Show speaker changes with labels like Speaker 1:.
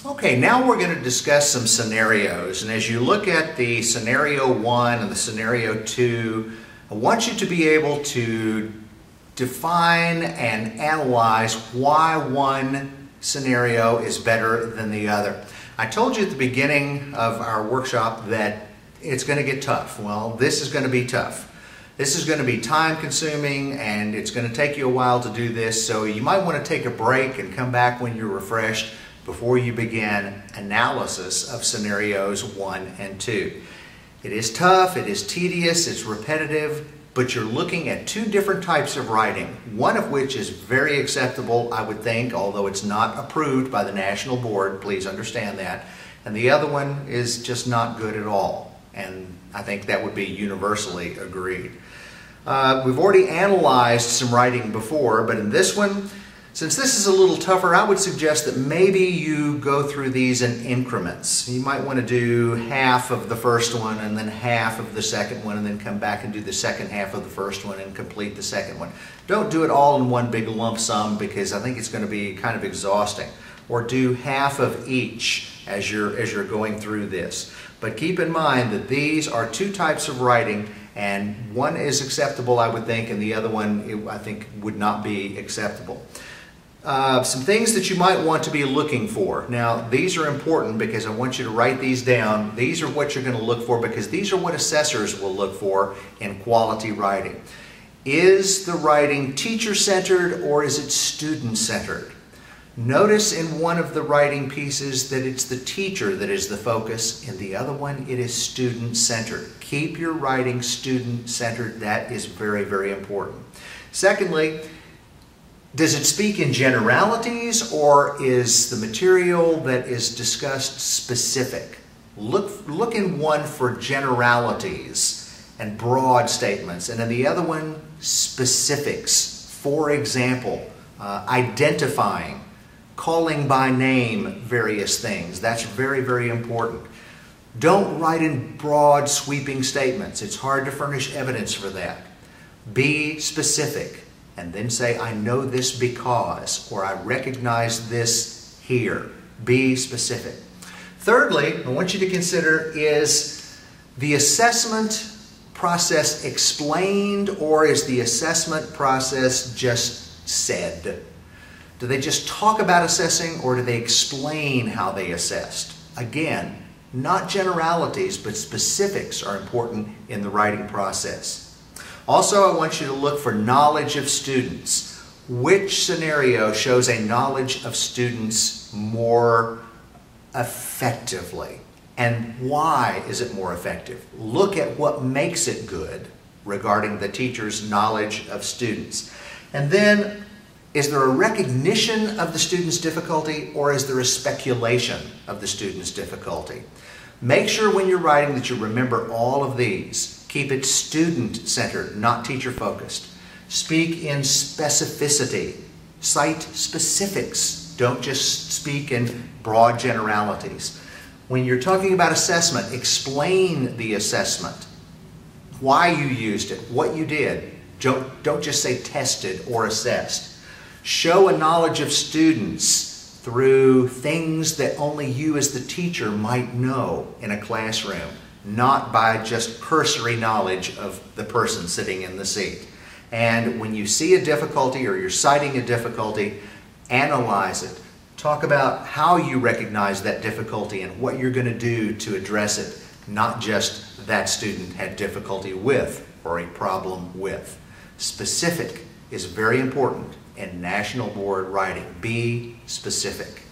Speaker 1: Okay, now we're going to discuss some scenarios, and as you look at the scenario 1 and the scenario 2, I want you to be able to define and analyze why one scenario is better than the other. I told you at the beginning of our workshop that it's going to get tough. Well, this is going to be tough. This is going to be time consuming and it's going to take you a while to do this, so you might want to take a break and come back when you're refreshed before you begin analysis of scenarios 1 and 2. It is tough, it is tedious, it's repetitive, but you're looking at two different types of writing, one of which is very acceptable, I would think, although it's not approved by the National Board, please understand that, and the other one is just not good at all, and I think that would be universally agreed. We've already analyzed some writing before, but in this one, since this is a little tougher, I would suggest that maybe you go through these in increments. You might want to do half of the first one and then half of the second one and then come back and do the second half of the first one and complete the second one. Don't do it all in one big lump sum because I think it's going to be kind of exhausting. Or do half of each as you're going through this. But keep in mind that these are two types of writing, and one is acceptable, I would think, and the other one I think would not be acceptable. Some things that you might want to be looking for. Now, these are important because I want you to write these down. These are what you're going to look for because these are what assessors will look for in quality writing. Is the writing teacher-centered or is it student-centered? Notice in one of the writing pieces that it's the teacher that is the focus. In the other one, it is student-centered. Keep your writing student-centered. That is very, very important. Secondly, does it speak in generalities or is the material that is discussed specific? Look in one for generalities and broad statements, and in the other one, specifics. For example, identifying, calling by name various things. That's very, very important. Don't write in broad, sweeping statements. It's hard to furnish evidence for that. Be specific. And then say, I know this because, or I recognize this here. Be specific. Thirdly, I want you to consider, is the assessment process explained or is the assessment process just said? Do they just talk about assessing or do they explain how they assessed? Again, not generalities, but specifics are important in the writing process. Also, I want you to look for knowledge of students. Which scenario shows a knowledge of students more effectively? And why is it more effective? Look at what makes it good regarding the teacher's knowledge of students. And then, is there a recognition of the student's difficulty or is there a speculation of the student's difficulty? Make sure when you're writing that you remember all of these. Keep it student-centered, not teacher-focused. Speak in specificity. Cite specifics. Don't just speak in broad generalities. When you're talking about assessment, explain the assessment. Why you used it, what you did. Don't just say tested or assessed. Show a knowledge of students through things that only you as the teacher might know in a classroom, not by just cursory knowledge of the person sitting in the seat. And when you see a difficulty or you're citing a difficulty, analyze it. Talk about how you recognize that difficulty and what you're going to do to address it, not just that student had difficulty with or a problem with. Specific is very important in National Board writing. Be specific.